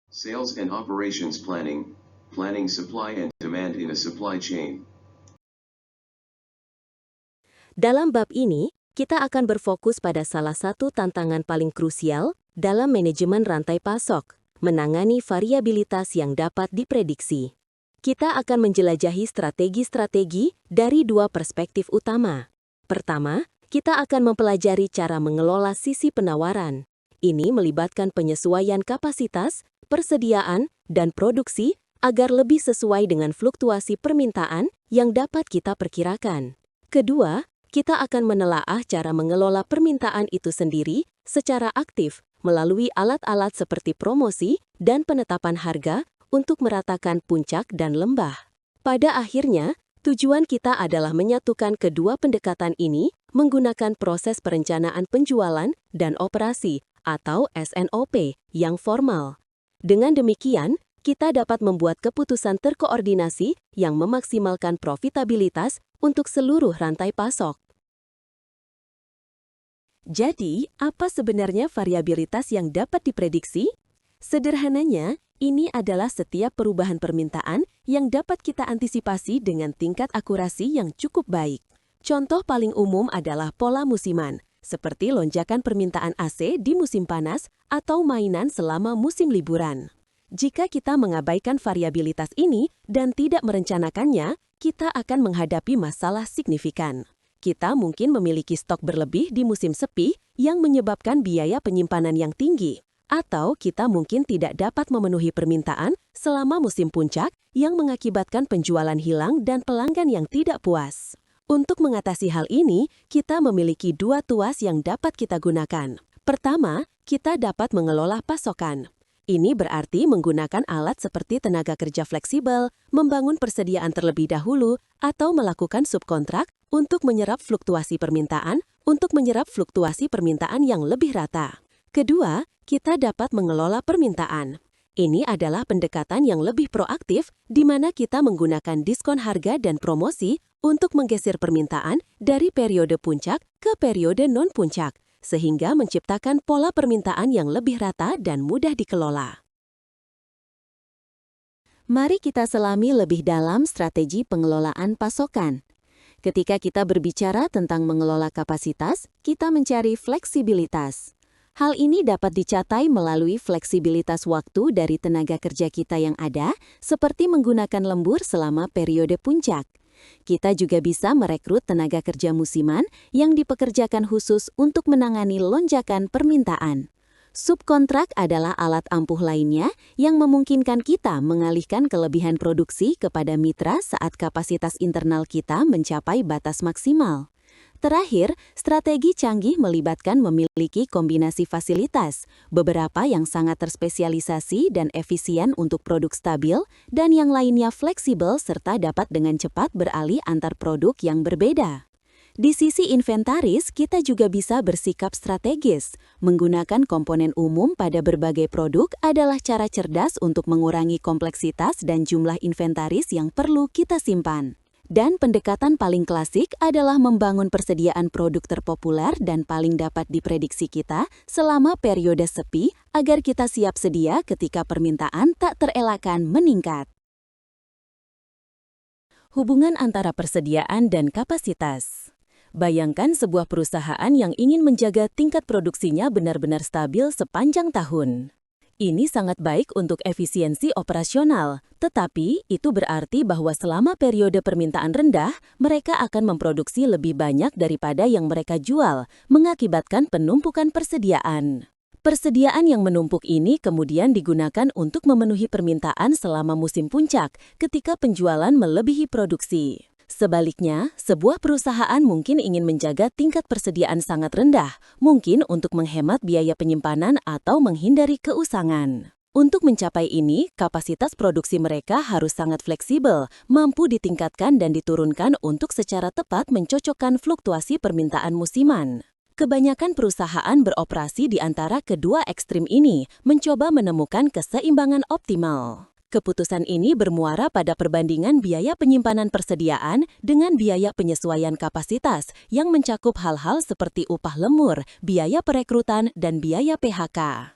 Sales and operations planning, planning supply and demand in a supply chain. Dalam bab ini, kita akan berfokus pada salah satu tantangan paling krusial dalam manajemen rantai pasok, menangani variabilitas yang dapat diprediksi. Kita akan menjelajahi strategi-strategi dari dua perspektif utama. Pertama, kita akan mempelajari cara mengelola sisi penawaran. Ini melibatkan penyesuaian kapasitas, persediaan, dan produksi agar lebih sesuai dengan fluktuasi permintaan yang dapat kita perkirakan. Kedua, kita akan menelaah cara mengelola permintaan itu sendiri secara aktif melalui alat-alat seperti promosi dan penetapan harga untuk meratakan puncak dan lembah. Pada akhirnya, tujuan kita adalah menyatukan kedua pendekatan ini menggunakan proses perencanaan penjualan dan operasi atau SNOP yang formal. Dengan demikian, kita dapat membuat keputusan terkoordinasi yang memaksimalkan profitabilitas untuk seluruh rantai pasok. Jadi, apa sebenarnya variabilitas yang dapat diprediksi? Sederhananya, ini adalah setiap perubahan permintaan yang dapat kita antisipasi dengan tingkat akurasi yang cukup baik. Contoh paling umum adalah pola musiman, seperti lonjakan permintaan AC di musim panas atau mainan selama musim liburan. Jika kita mengabaikan variabilitas ini dan tidak merencanakannya, kita akan menghadapi masalah signifikan. Kita mungkin memiliki stok berlebih di musim sepi yang menyebabkan biaya penyimpanan yang tinggi. Atau kita mungkin tidak dapat memenuhi permintaan selama musim puncak yang mengakibatkan penjualan hilang dan pelanggan yang tidak puas. Untuk mengatasi hal ini, kita memiliki dua tuas yang dapat kita gunakan. Pertama, kita dapat mengelola pasokan. Ini berarti menggunakan alat seperti tenaga kerja fleksibel, membangun persediaan terlebih dahulu, atau melakukan subkontrak untuk menyerap fluktuasi permintaan yang lebih rata. Kedua, kita dapat mengelola permintaan. Ini adalah pendekatan yang lebih proaktif di mana kita menggunakan diskon harga dan promosi untuk menggeser permintaan dari periode puncak ke periode non-puncak, sehingga menciptakan pola permintaan yang lebih rata dan mudah dikelola. Mari kita selami lebih dalam strategi pengelolaan pasokan. Ketika kita berbicara tentang mengelola kapasitas, kita mencari fleksibilitas. Hal ini dapat dicapai melalui fleksibilitas waktu dari tenaga kerja kita yang ada, seperti menggunakan lembur selama periode puncak. Kita juga bisa merekrut tenaga kerja musiman yang dipekerjakan khusus untuk menangani lonjakan permintaan. Subkontrak adalah alat ampuh lainnya yang memungkinkan kita mengalihkan kelebihan produksi kepada mitra saat kapasitas internal kita mencapai batas maksimal. Terakhir, strategi canggih melibatkan memiliki kombinasi fasilitas, beberapa yang sangat terspesialisasi dan efisien untuk produk stabil, dan yang lainnya fleksibel serta dapat dengan cepat beralih antar produk yang berbeda. Di sisi inventaris, kita juga bisa bersikap strategis. Menggunakan komponen umum pada berbagai produk adalah cara cerdas untuk mengurangi kompleksitas dan jumlah inventaris yang perlu kita simpan. Dan pendekatan paling klasik adalah membangun persediaan produk terpopuler dan paling dapat diprediksi kita selama periode sepi agar kita siap sedia ketika permintaan tak terelakkan meningkat. Hubungan antara persediaan dan kapasitas. Bayangkan sebuah perusahaan yang ingin menjaga tingkat produksinya benar-benar stabil sepanjang tahun. Ini sangat baik untuk efisiensi operasional, tetapi itu berarti bahwa selama periode permintaan rendah, mereka akan memproduksi lebih banyak daripada yang mereka jual, mengakibatkan penumpukan persediaan. Persediaan yang menumpuk ini kemudian digunakan untuk memenuhi permintaan selama musim puncak, ketika penjualan melebihi produksi. Sebaliknya, sebuah perusahaan mungkin ingin menjaga tingkat persediaan sangat rendah, mungkin untuk menghemat biaya penyimpanan atau menghindari keusangan. Untuk mencapai ini, kapasitas produksi mereka harus sangat fleksibel, mampu ditingkatkan dan diturunkan untuk secara tepat mencocokkan fluktuasi permintaan musiman. Kebanyakan perusahaan beroperasi di antara kedua ekstrim ini, mencoba menemukan keseimbangan optimal. Keputusan ini bermuara pada perbandingan biaya penyimpanan persediaan dengan biaya penyesuaian kapasitas yang mencakup hal-hal seperti upah lembur, biaya perekrutan, dan biaya PHK.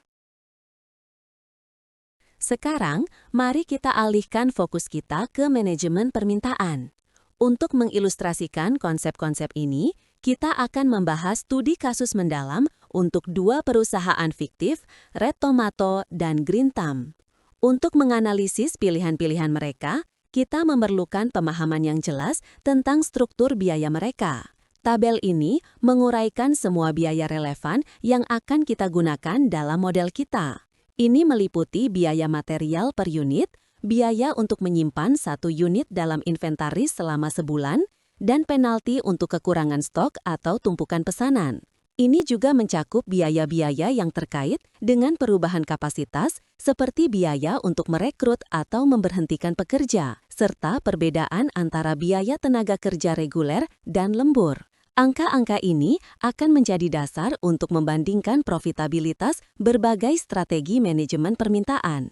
Sekarang, mari kita alihkan fokus kita ke manajemen permintaan. Untuk mengilustrasikan konsep-konsep ini, kita akan membahas studi kasus mendalam untuk dua perusahaan fiktif, Red Tomato dan Green Thumb. Untuk menganalisis pilihan-pilihan mereka, kita memerlukan pemahaman yang jelas tentang struktur biaya mereka. Tabel ini menguraikan semua biaya relevan yang akan kita gunakan dalam model kita. Ini meliputi biaya material per unit, biaya untuk menyimpan satu unit dalam inventaris selama sebulan, dan penalti untuk kekurangan stok atau tumpukan pesanan. Ini juga mencakup biaya-biaya yang terkait dengan perubahan kapasitas, seperti biaya untuk merekrut atau memberhentikan pekerja, serta perbedaan antara biaya tenaga kerja reguler dan lembur. Angka-angka ini akan menjadi dasar untuk membandingkan profitabilitas berbagai strategi manajemen permintaan.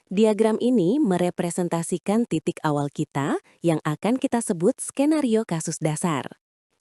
Diagram ini merepresentasikan titik awal kita yang akan kita sebut skenario kasus dasar.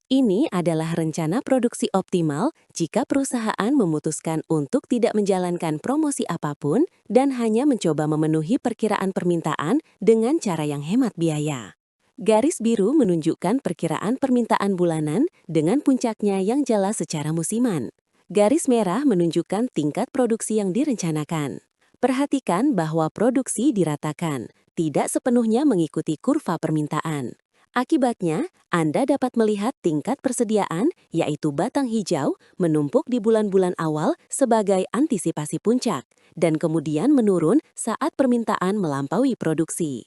Ini adalah rencana produksi optimal jika perusahaan memutuskan untuk tidak menjalankan promosi apapun dan hanya mencoba memenuhi perkiraan permintaan dengan cara yang hemat biaya. Garis biru menunjukkan perkiraan permintaan bulanan dengan puncaknya yang jelas secara musiman. Garis merah menunjukkan tingkat produksi yang direncanakan. Perhatikan bahwa produksi diratakan, tidak sepenuhnya mengikuti kurva permintaan. Akibatnya, Anda dapat melihat tingkat persediaan, yaitu batang hijau, menumpuk di bulan-bulan awal sebagai antisipasi puncak, dan kemudian menurun saat permintaan melampaui produksi.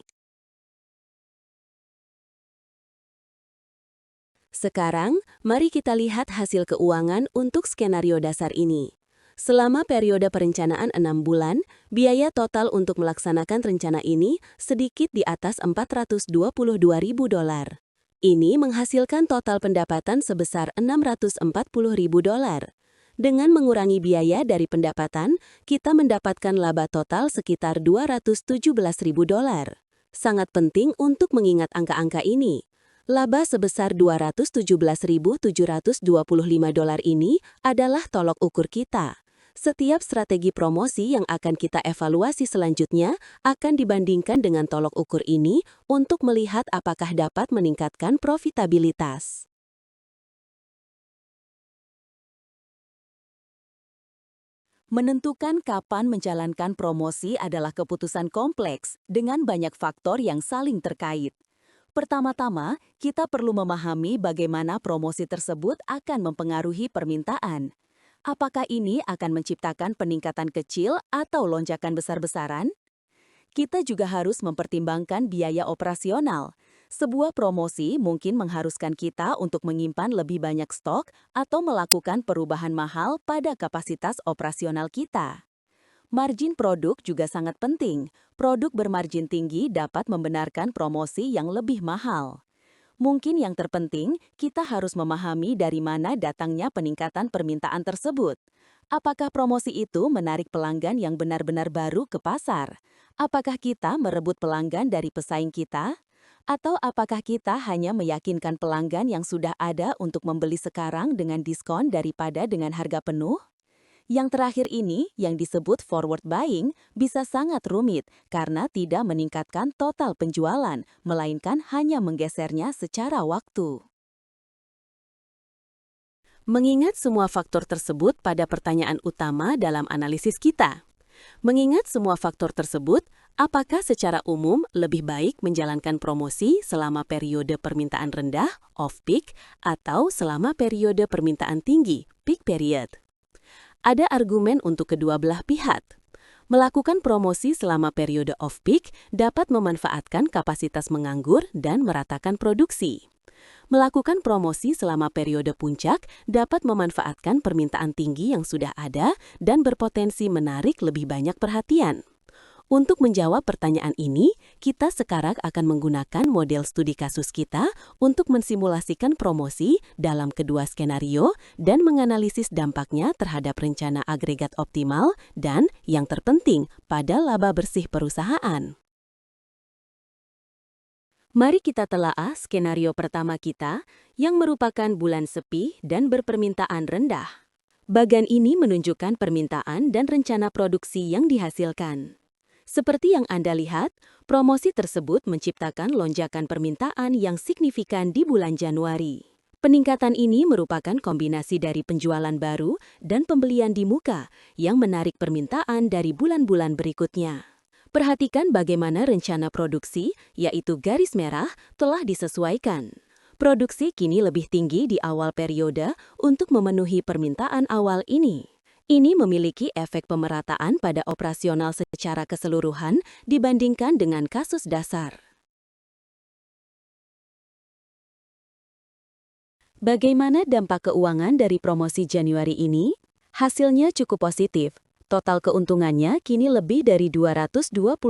Sekarang, mari kita lihat hasil keuangan untuk skenario dasar ini. Selama periode perencanaan 6 bulan, biaya total untuk melaksanakan rencana ini sedikit di atas $422.000. Ini menghasilkan total pendapatan sebesar $640.000. Dengan mengurangi biaya dari pendapatan, kita mendapatkan laba total sekitar $217.000. Sangat penting untuk mengingat angka-angka ini. Laba sebesar $217.725 ini adalah tolok ukur kita. Setiap strategi promosi yang akan kita evaluasi selanjutnya akan dibandingkan dengan tolok ukur ini untuk melihat apakah dapat meningkatkan profitabilitas. Menentukan kapan menjalankan promosi adalah keputusan kompleks dengan banyak faktor yang saling terkait. Pertama-tama, kita perlu memahami bagaimana promosi tersebut akan mempengaruhi permintaan. Apakah ini akan menciptakan peningkatan kecil atau lonjakan besar-besaran? Kita juga harus mempertimbangkan biaya operasional. Sebuah promosi mungkin mengharuskan kita untuk menyimpan lebih banyak stok atau melakukan perubahan mahal pada kapasitas operasional kita. Margin produk juga sangat penting. Produk bermargin tinggi dapat membenarkan promosi yang lebih mahal. Mungkin yang terpenting, kita harus memahami dari mana datangnya peningkatan permintaan tersebut. Apakah promosi itu menarik pelanggan yang benar-benar baru ke pasar? Apakah kita merebut pelanggan dari pesaing kita? Atau apakah kita hanya meyakinkan pelanggan yang sudah ada untuk membeli sekarang dengan diskon daripada dengan harga penuh? Yang terakhir ini, yang disebut forward buying, bisa sangat rumit karena tidak meningkatkan total penjualan, melainkan hanya menggesernya secara waktu. Mengingat semua faktor tersebut pada pertanyaan utama dalam analisis kita. Mengingat semua faktor tersebut, apakah secara umum lebih baik menjalankan promosi selama periode permintaan rendah, off-peak, atau selama periode permintaan tinggi, peak period? Ada argumen untuk kedua belah pihak. Melakukan promosi selama periode off-peak dapat memanfaatkan kapasitas menganggur dan meratakan produksi. Melakukan promosi selama periode puncak dapat memanfaatkan permintaan tinggi yang sudah ada dan berpotensi menarik lebih banyak perhatian. Untuk menjawab pertanyaan ini, kita sekarang akan menggunakan model studi kasus kita untuk mensimulasikan promosi dalam kedua skenario dan menganalisis dampaknya terhadap rencana agregat optimal dan, yang terpenting, pada laba bersih perusahaan. Mari kita telaah skenario pertama kita yang merupakan bulan sepi dan berpermintaan rendah. Bagan ini menunjukkan permintaan dan rencana produksi yang dihasilkan. Seperti yang Anda lihat, promosi tersebut menciptakan lonjakan permintaan yang signifikan di bulan Januari. Peningkatan ini merupakan kombinasi dari penjualan baru dan pembelian di muka yang menarik permintaan dari bulan-bulan berikutnya. Perhatikan bagaimana rencana produksi, yaitu garis merah, telah disesuaikan. Produksi kini lebih tinggi di awal periode untuk memenuhi permintaan awal ini. Ini memiliki efek pemerataan pada operasional secara keseluruhan dibandingkan dengan kasus dasar. Bagaimana dampak keuangan dari promosi Januari ini? Hasilnya cukup positif. Total keuntungannya kini lebih dari $221.000.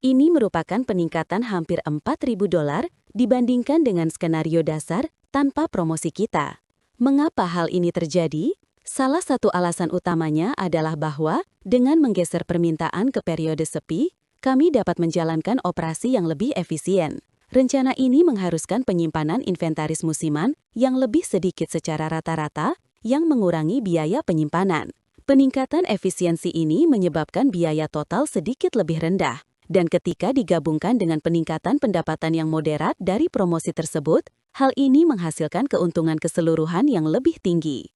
Ini merupakan peningkatan hampir $4.000 dibandingkan dengan skenario dasar tanpa promosi kita. Mengapa hal ini terjadi? Salah satu alasan utamanya adalah bahwa dengan menggeser permintaan ke periode sepi, kami dapat menjalankan operasi yang lebih efisien. Rencana ini mengharuskan penyimpanan inventaris musiman yang lebih sedikit secara rata-rata, yang mengurangi biaya penyimpanan. Peningkatan efisiensi ini menyebabkan biaya total sedikit lebih rendah, dan ketika digabungkan dengan peningkatan pendapatan yang moderat dari promosi tersebut, hal ini menghasilkan keuntungan keseluruhan yang lebih tinggi.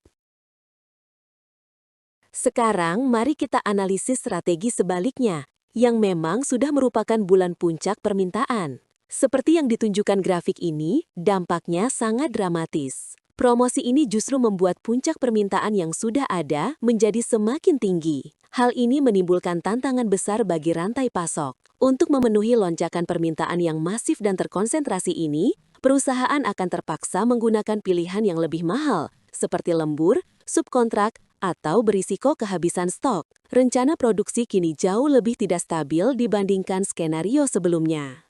Sekarang, mari kita analisis strategi sebaliknya, yang memang sudah merupakan bulan puncak permintaan. Seperti yang ditunjukkan grafik ini, dampaknya sangat dramatis. Promosi ini justru membuat puncak permintaan yang sudah ada menjadi semakin tinggi. Hal ini menimbulkan tantangan besar bagi rantai pasok. Untuk memenuhi lonjakan permintaan yang masif dan terkonsentrasi ini, perusahaan akan terpaksa menggunakan pilihan yang lebih mahal, seperti lembur, subkontrak, atau berisiko kehabisan stok. Rencana produksi kini jauh lebih tidak stabil dibandingkan skenario sebelumnya.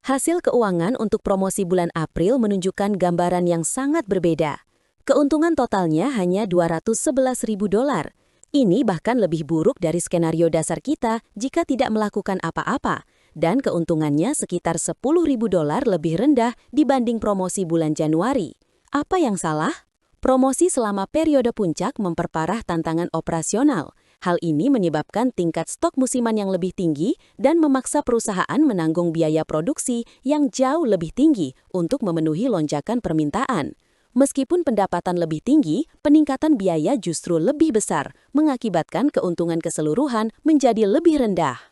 Hasil keuangan untuk promosi bulan April menunjukkan gambaran yang sangat berbeda. Keuntungan totalnya hanya $211.000. Ini bahkan lebih buruk dari skenario dasar kita jika tidak melakukan apa-apa, dan keuntungannya sekitar $10.000 lebih rendah dibanding promosi bulan Januari. Apa yang salah? Promosi selama periode puncak memperparah tantangan operasional. Hal ini menyebabkan tingkat stok musiman yang lebih tinggi dan memaksa perusahaan menanggung biaya produksi yang jauh lebih tinggi untuk memenuhi lonjakan permintaan. Meskipun pendapatan lebih tinggi, peningkatan biaya justru lebih besar, mengakibatkan keuntungan keseluruhan menjadi lebih rendah.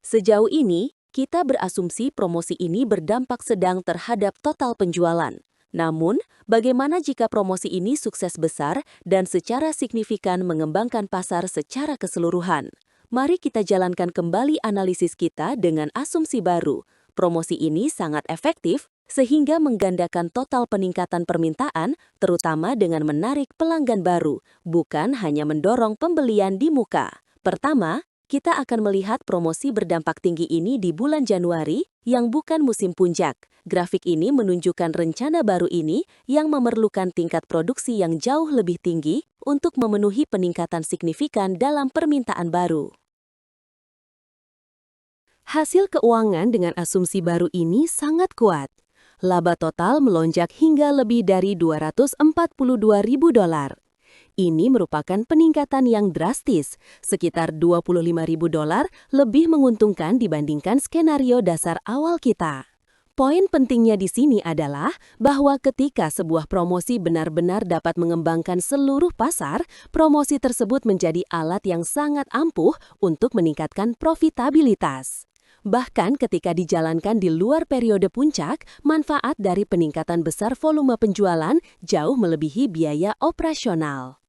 Sejauh ini, kita berasumsi promosi ini berdampak sedang terhadap total penjualan. Namun, bagaimana jika promosi ini sukses besar dan secara signifikan mengembangkan pasar secara keseluruhan? Mari kita jalankan kembali analisis kita dengan asumsi baru. Promosi ini sangat efektif sehingga menggandakan total peningkatan permintaan, terutama dengan menarik pelanggan baru, bukan hanya mendorong pembelian di muka. Pertama, kita akan melihat promosi berdampak tinggi ini di bulan Januari yang bukan musim puncak. Grafik ini menunjukkan rencana baru ini yang memerlukan tingkat produksi yang jauh lebih tinggi untuk memenuhi peningkatan signifikan dalam permintaan baru. Hasil keuangan dengan asumsi baru ini sangat kuat. Laba total melonjak hingga lebih dari $242.000. Ini merupakan peningkatan yang drastis, sekitar $25.000 lebih menguntungkan dibandingkan skenario dasar awal kita. Poin pentingnya di sini adalah bahwa ketika sebuah promosi benar-benar dapat mengembangkan seluruh pasar, promosi tersebut menjadi alat yang sangat ampuh untuk meningkatkan profitabilitas. Bahkan ketika dijalankan di luar periode puncak, manfaat dari peningkatan besar volume penjualan jauh melebihi biaya operasional.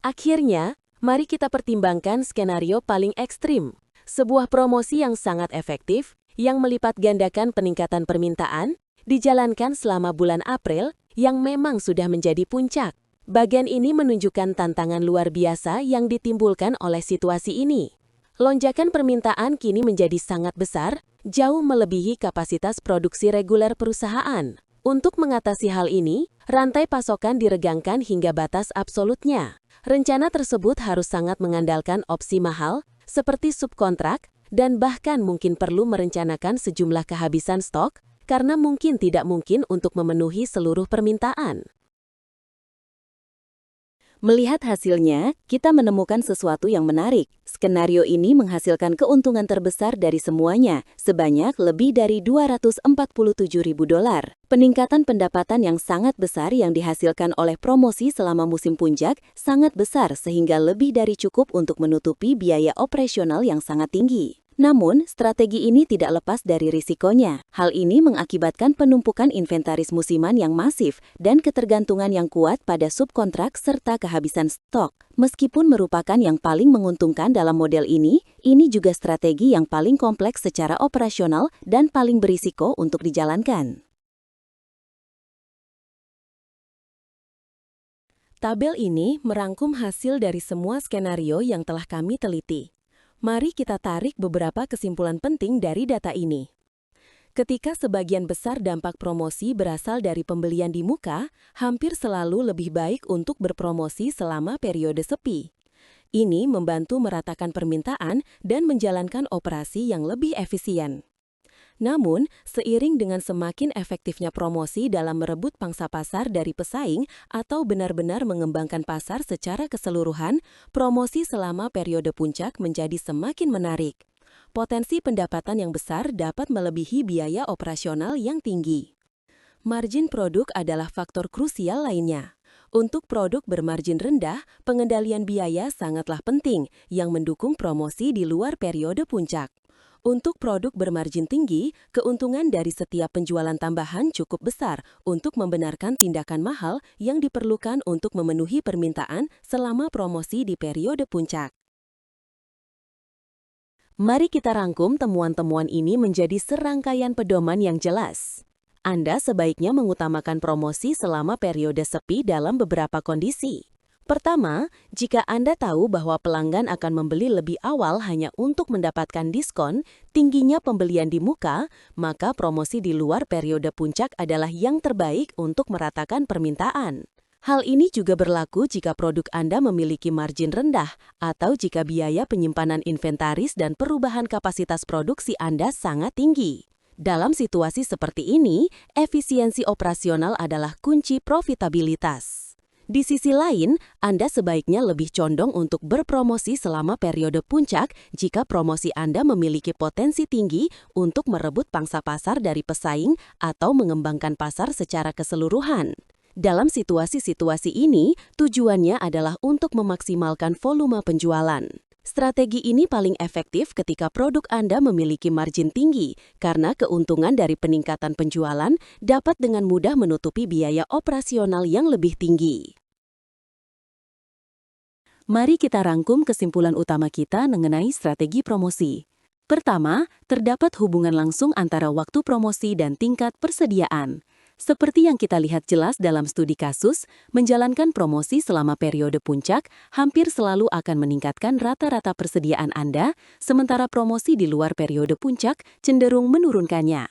Akhirnya, mari kita pertimbangkan skenario paling ekstrim. Sebuah promosi yang sangat efektif, yang melipat gandakan peningkatan permintaan, dijalankan selama bulan April, yang memang sudah menjadi puncak. Bagian ini menunjukkan tantangan luar biasa yang ditimbulkan oleh situasi ini. Lonjakan permintaan kini menjadi sangat besar, jauh melebihi kapasitas produksi reguler perusahaan. Untuk mengatasi hal ini, rantai pasokan diregangkan hingga batas absolutnya. Rencana tersebut harus sangat mengandalkan opsi mahal, seperti subkontrak, dan bahkan mungkin perlu merencanakan sejumlah kehabisan stok karena mungkin tidak mungkin untuk memenuhi seluruh permintaan. Melihat hasilnya, kita menemukan sesuatu yang menarik. Skenario ini menghasilkan keuntungan terbesar dari semuanya, sebanyak lebih dari $247.000. Peningkatan pendapatan yang sangat besar yang dihasilkan oleh promosi selama musim puncak sangat besar sehingga lebih dari cukup untuk menutupi biaya operasional yang sangat tinggi. Namun, strategi ini tidak lepas dari risikonya. Hal ini mengakibatkan penumpukan inventaris musiman yang masif dan ketergantungan yang kuat pada subkontrak serta kehabisan stok. Meskipun merupakan yang paling menguntungkan dalam model ini juga strategi yang paling kompleks secara operasional dan paling berisiko untuk dijalankan. Tabel ini merangkum hasil dari semua skenario yang telah kami teliti. Mari kita tarik beberapa kesimpulan penting dari data ini. Ketika sebagian besar dampak promosi berasal dari pembelian di muka, hampir selalu lebih baik untuk berpromosi selama periode sepi. Ini membantu meratakan permintaan dan menjalankan operasi yang lebih efisien. Namun, seiring dengan semakin efektifnya promosi dalam merebut pangsa pasar dari pesaing atau benar-benar mengembangkan pasar secara keseluruhan, promosi selama periode puncak menjadi semakin menarik. Potensi pendapatan yang besar dapat melebihi biaya operasional yang tinggi. Margin produk adalah faktor krusial lainnya. Untuk produk bermargin rendah, pengendalian biaya sangatlah penting yang mendukung promosi di luar periode puncak. Untuk produk bermargin tinggi, keuntungan dari setiap penjualan tambahan cukup besar untuk membenarkan tindakan mahal yang diperlukan untuk memenuhi permintaan selama promosi di periode puncak. Mari kita rangkum temuan-temuan ini menjadi serangkaian pedoman yang jelas. Anda sebaiknya mengutamakan promosi selama periode sepi dalam beberapa kondisi. Pertama, jika Anda tahu bahwa pelanggan akan membeli lebih awal hanya untuk mendapatkan diskon, tingginya pembelian di muka, maka promosi di luar periode puncak adalah yang terbaik untuk meratakan permintaan. Hal ini juga berlaku jika produk Anda memiliki margin rendah atau jika biaya penyimpanan inventaris dan perubahan kapasitas produksi Anda sangat tinggi. Dalam situasi seperti ini, efisiensi operasional adalah kunci profitabilitas. Di sisi lain, Anda sebaiknya lebih condong untuk berpromosi selama periode puncak jika promosi Anda memiliki potensi tinggi untuk merebut pangsa pasar dari pesaing atau mengembangkan pasar secara keseluruhan. Dalam situasi-situasi ini, tujuannya adalah untuk memaksimalkan volume penjualan. Strategi ini paling efektif ketika produk Anda memiliki margin tinggi, karena keuntungan dari peningkatan penjualan dapat dengan mudah menutupi biaya operasional yang lebih tinggi. Mari kita rangkum kesimpulan utama kita mengenai strategi promosi. Pertama, terdapat hubungan langsung antara waktu promosi dan tingkat persediaan. Seperti yang kita lihat jelas dalam studi kasus, menjalankan promosi selama periode puncak hampir selalu akan meningkatkan rata-rata persediaan Anda, sementara promosi di luar periode puncak cenderung menurunkannya.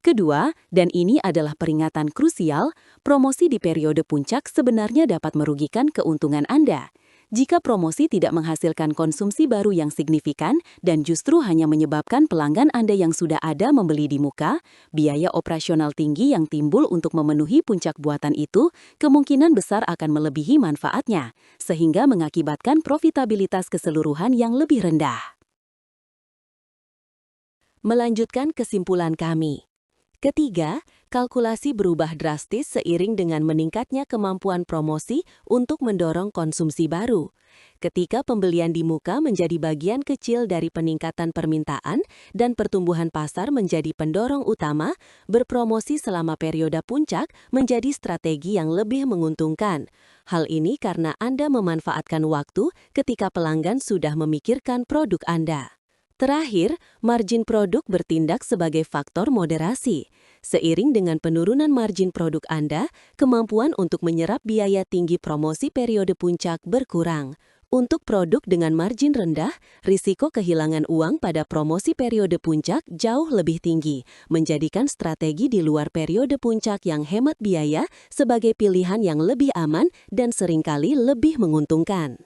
Kedua, dan ini adalah peringatan krusial, promosi di periode puncak sebenarnya dapat merugikan keuntungan Anda. Jika promosi tidak menghasilkan konsumsi baru yang signifikan dan justru hanya menyebabkan pelanggan Anda yang sudah ada membeli di muka, biaya operasional tinggi yang timbul untuk memenuhi puncak buatan itu kemungkinan besar akan melebihi manfaatnya, sehingga mengakibatkan profitabilitas keseluruhan yang lebih rendah. Melanjutkan kesimpulan kami. Ketiga, kalkulasi berubah drastis seiring dengan meningkatnya kemampuan promosi untuk mendorong konsumsi baru. Ketika pembelian di muka menjadi bagian kecil dari peningkatan permintaan dan pertumbuhan pasar menjadi pendorong utama, berpromosi selama periode puncak menjadi strategi yang lebih menguntungkan. Hal ini karena Anda memanfaatkan waktu ketika pelanggan sudah memikirkan produk Anda. Terakhir, margin produk bertindak sebagai faktor moderasi. Seiring dengan penurunan margin produk Anda, kemampuan untuk menyerap biaya tinggi promosi periode puncak berkurang. Untuk produk dengan margin rendah, risiko kehilangan uang pada promosi periode puncak jauh lebih tinggi, menjadikan strategi di luar periode puncak yang hemat biaya sebagai pilihan yang lebih aman dan seringkali lebih menguntungkan.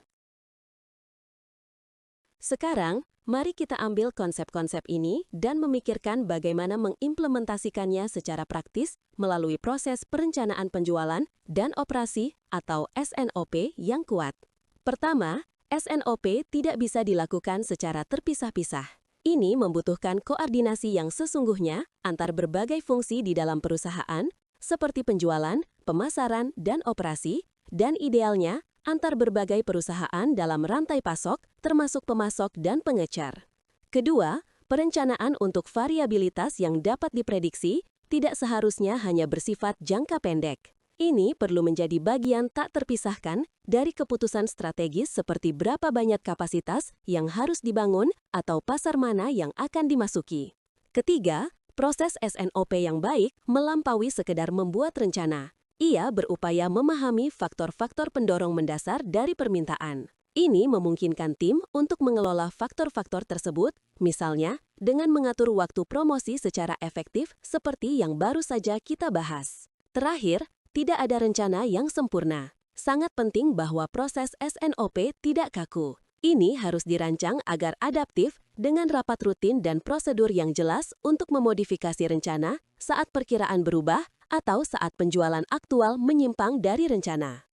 Sekarang, Mari kita ambil konsep-konsep ini dan memikirkan bagaimana mengimplementasikannya secara praktis melalui proses perencanaan penjualan dan operasi atau SNOP yang kuat. Pertama, SNOP tidak bisa dilakukan secara terpisah-pisah. Ini membutuhkan koordinasi yang sesungguhnya antar berbagai fungsi di dalam perusahaan, seperti penjualan, pemasaran, dan operasi, dan idealnya antar berbagai perusahaan dalam rantai pasok, termasuk pemasok dan pengecer. Kedua, perencanaan untuk variabilitas yang dapat diprediksi tidak seharusnya hanya bersifat jangka pendek. Ini perlu menjadi bagian tak terpisahkan dari keputusan strategis seperti berapa banyak kapasitas yang harus dibangun atau pasar mana yang akan dimasuki. Ketiga, proses SNOP yang baik melampaui sekedar membuat rencana. Ia berupaya memahami faktor-faktor pendorong mendasar dari permintaan. Ini memungkinkan tim untuk mengelola faktor-faktor tersebut, misalnya dengan mengatur waktu promosi secara efektif seperti yang baru saja kita bahas. Terakhir, tidak ada rencana yang sempurna. Sangat penting bahwa proses SNOP tidak kaku. Ini harus dirancang agar adaptif dengan rapat rutin dan prosedur yang jelas untuk memodifikasi rencana saat perkiraan berubah atau saat penjualan aktual menyimpang dari rencana.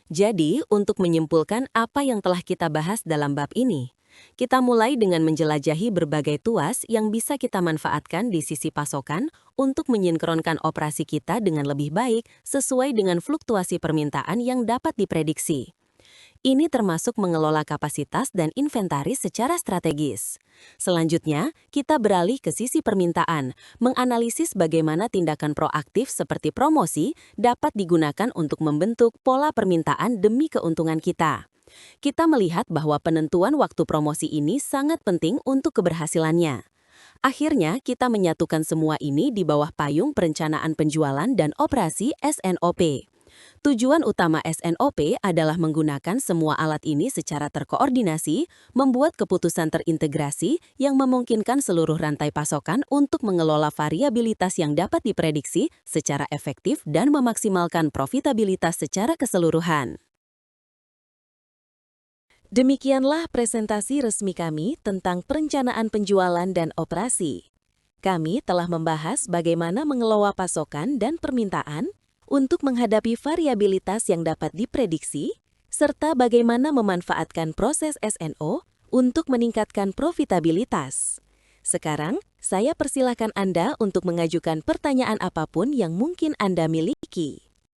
Jadi, untuk menyimpulkan apa yang telah kita bahas dalam bab ini, kita mulai dengan menjelajahi berbagai tuas yang bisa kita manfaatkan di sisi pasokan untuk menyinkronkan operasi kita dengan lebih baik sesuai dengan fluktuasi permintaan yang dapat diprediksi. Ini termasuk mengelola kapasitas dan inventaris secara strategis. Selanjutnya, kita beralih ke sisi permintaan, menganalisis bagaimana tindakan proaktif seperti promosi dapat digunakan untuk membentuk pola permintaan demi keuntungan kita. Kita melihat bahwa penentuan waktu promosi ini sangat penting untuk keberhasilannya. Akhirnya, kita menyatukan semua ini di bawah payung perencanaan penjualan dan operasi SNOP. Tujuan utama SNOP adalah menggunakan semua alat ini secara terkoordinasi, membuat keputusan terintegrasi yang memungkinkan seluruh rantai pasokan untuk mengelola variabilitas yang dapat diprediksi secara efektif dan memaksimalkan profitabilitas secara keseluruhan. Demikianlah presentasi resmi kami tentang perencanaan penjualan dan operasi. Kami telah membahas bagaimana mengelola pasokan dan permintaan untuk menghadapi variabilitas yang dapat diprediksi, serta bagaimana memanfaatkan proses SNO untuk meningkatkan profitabilitas. Sekarang, saya persilakan Anda untuk mengajukan pertanyaan apapun yang mungkin Anda miliki.